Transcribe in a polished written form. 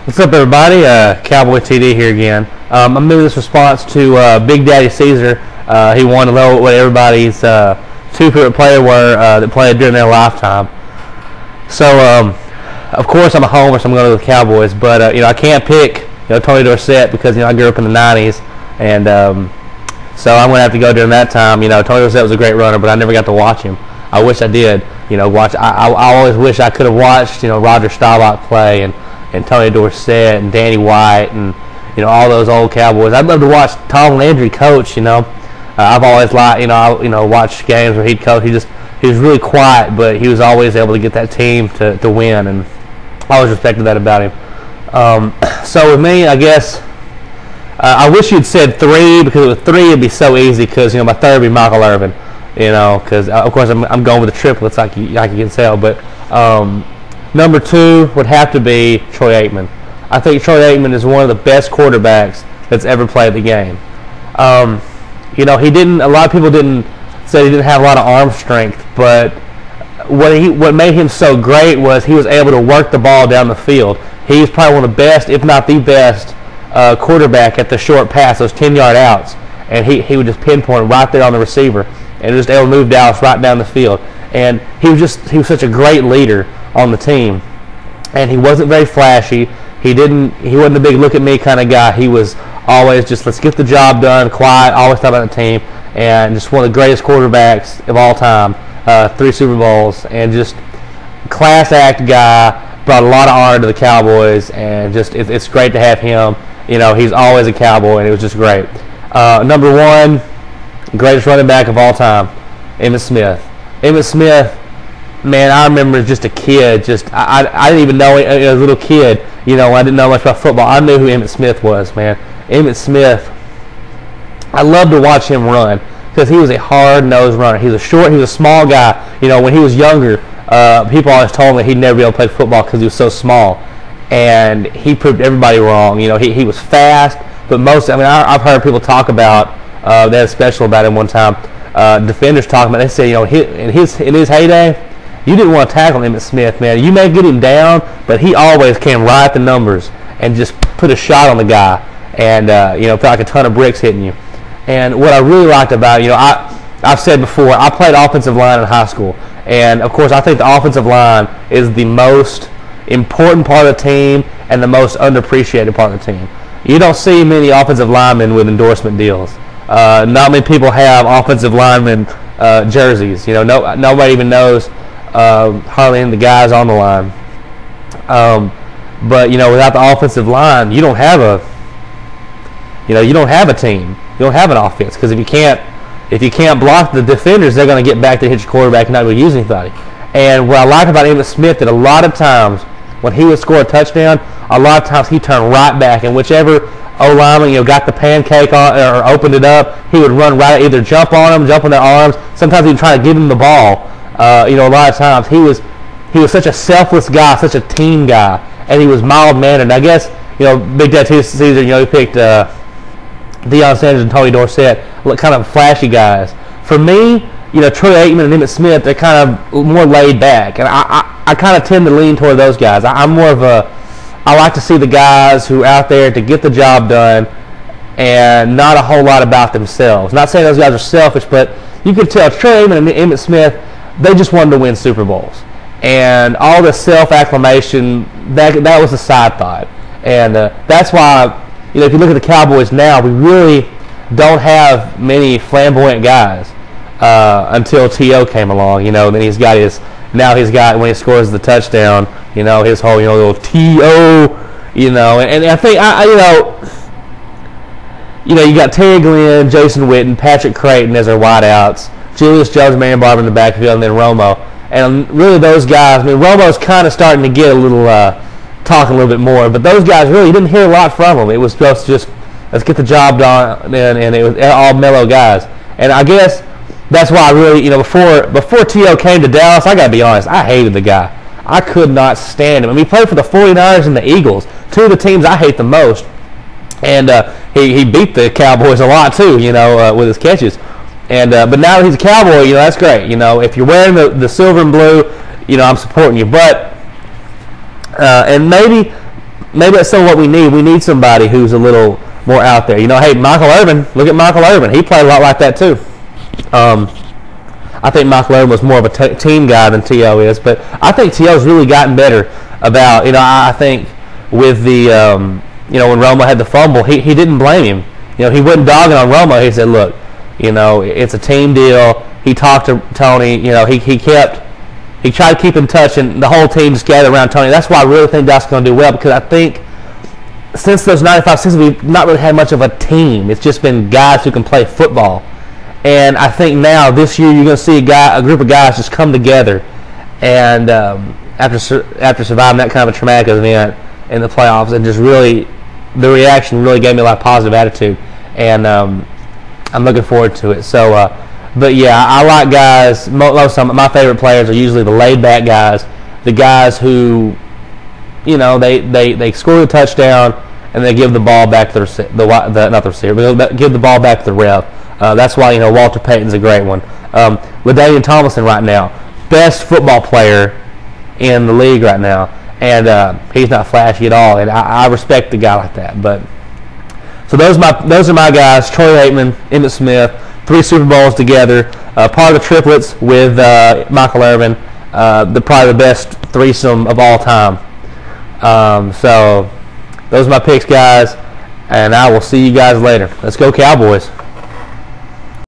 What's up, everybody? Cowboy TD here again. I'm doing this response to Big Daddy Caesar. He wanted to know what everybody's two favorite players were that played during their lifetime. So, of course, I'm a homer, so I'm going to go with the Cowboys. But I can't pick Tony Dorsett because I grew up in the '90s, and so I'm going to have to go during that time. Tony Dorsett was a great runner, but I never got to watch him. I wish I did. Watch. I always wish I could have watched Roger Staubach play and Tony Dorsett and Danny White and all those old Cowboys. I'd love to watch Tom Landry coach. I've always liked watched games where he'd coach. He was really quiet, but he was always able to get that team to win, and I always respected that about him. So with me, I guess I wish you'd said three, because with three it'd be so easy, because my third would be Michael Irvin. Because of course I'm going with the triplets, like you can tell, but. Number two would have to be Troy Aikman. I think Troy Aikman is one of the best quarterbacks that's ever played the game. He didn't. A lot of people say he didn't have a lot of arm strength, but what made him so great was he was able to work the ball down the field. He's probably one of the best, if not the best, quarterback at the short pass, those 10-yard outs, and he would just pinpoint right there on the receiver and just able to move Dallas right down the field. And he was such a great leader on the team, and he wasn't very flashy. He wasn't a big look at me kind of guy. He was always just, let's get the job done, quiet, always thought about the team, and just one of the greatest quarterbacks of all time. 3 Super Bowls, and just class act guy, brought a lot of honor to the Cowboys, and just it's great to have him. He's always a Cowboy, and it was just great. Number one, greatest running back of all time, Emmitt Smith. Emmitt Smith, man, I remember as just a kid, I didn't even know, as a little kid, I didn't know much about football. I knew who Emmitt Smith was, man. Emmitt Smith, I loved to watch him run because he was a hard-nosed runner. He was a small guy. When he was younger, people always told me he'd never be able to play football because he was so small, and he proved everybody wrong. He was fast, but I've heard people talk about, they had a special about him one time, defenders talking about, they say, in his heyday, you didn't want to tackle Emmitt Smith, man. You may get him down, but he always came right at the numbers and just put a shot on the guy, and felt like a ton of bricks hitting you. And what I really liked about I've said before, I played offensive line in high school, and of course I think the offensive line is the most important part of the team and the most underappreciated part of the team. You don't see many offensive linemen with endorsement deals. Not many people have offensive lineman jerseys. Nobody even knows hardly any of the guys on the line. But without the offensive line, you don't have a team. You don't have an offense, because if you can't block the defenders, they're going to get back to hit your quarterback and not going to use anybody. And what I like about Emmitt Smith, that a lot of times when he would score a touchdown, a lot of times he turned right back, and whichever O-lineman got the pancake on or opened it up, he would run right, either jump on them, jump on their arms. Sometimes he'd try to give them the ball. A lot of times he was such a selfless guy, such a team guy, and he was mild-mannered. And I guess Big Daddy Caesar, he picked Deion Sanders and Tony Dorsett, kind of flashy guys. For me, Troy Aikman and Emmitt Smith, they're kind of more laid back, and I kind of tend to lean toward those guys. I like to see the guys who are out there to get the job done, and not a whole lot about themselves. Not saying those guys are selfish, but you could tell Troy Aikman and Emmitt Smith, they just wanted to win Super Bowls, and all the self-acclamation, that was a side thought, and that's why. If you look at the Cowboys now, we really don't have many flamboyant guys until T.O. came along. Then he's got when he scores the touchdown, his whole little T.O. And I think you got Terry Glenn, Jason Witten, Patrick Creighton as our wideouts, Julius Jones, Marion Barber in the backfield, and then Romo. And really those guys, Romo's kind of starting to get a little. Talk a little bit more, but those guys really, you didn't hear a lot from them. It was just let's get the job done, and it was all mellow guys. And I guess that's why I really, before T.O. came to Dallas, I gotta be honest, I hated the guy. I could not stand him. He played for the 49ers and the Eagles, two of the teams I hate the most, and he beat the Cowboys a lot too, with his catches. And but now that he's a Cowboy, that's great. If you're wearing the silver and blue, I'm supporting you. But and maybe maybe that's still what we need. We need somebody who's a little more out there. Hey, Michael Irvin. Look at Michael Irvin. He played a lot like that too. I think Michael Irvin was more of a team guy than T.O. is, but I think T.O.'s really gotten better about. I think with the when Romo had the fumble, he didn't blame him. He wasn't dogging on Romo. He said, look, it's a team deal. He talked to Tony. He tried to keep in touch, and the whole team just gathered around Tony. That's why I really think that's going to do well, because I think since those 95 seasons, we've not really had much of a team. It's just been guys who can play football. And I think now, this year, you're going to see a group of guys just come together. And after surviving that kind of a traumatic event in the playoffs, and just really, the reaction really gave me a lot of positive attitude. And I'm looking forward to it. So, but yeah, I like guys. Most of my favorite players are usually the laid-back guys, the guys who, they score the touchdown and they give the ball back to not the receiver, but give the ball back to the ref. That's why Walter Payton's a great one. LaDainian Tomlinson right now, best football player in the league right now, and he's not flashy at all, and I respect the guy like that. But so those are my guys: Troy Aikman, Emmitt Smith, 3 Super Bowls together, part of the triplets with Michael Irvin, probably the best threesome of all time. So those are my picks, guys, and I will see you guys later. Let's go Cowboys.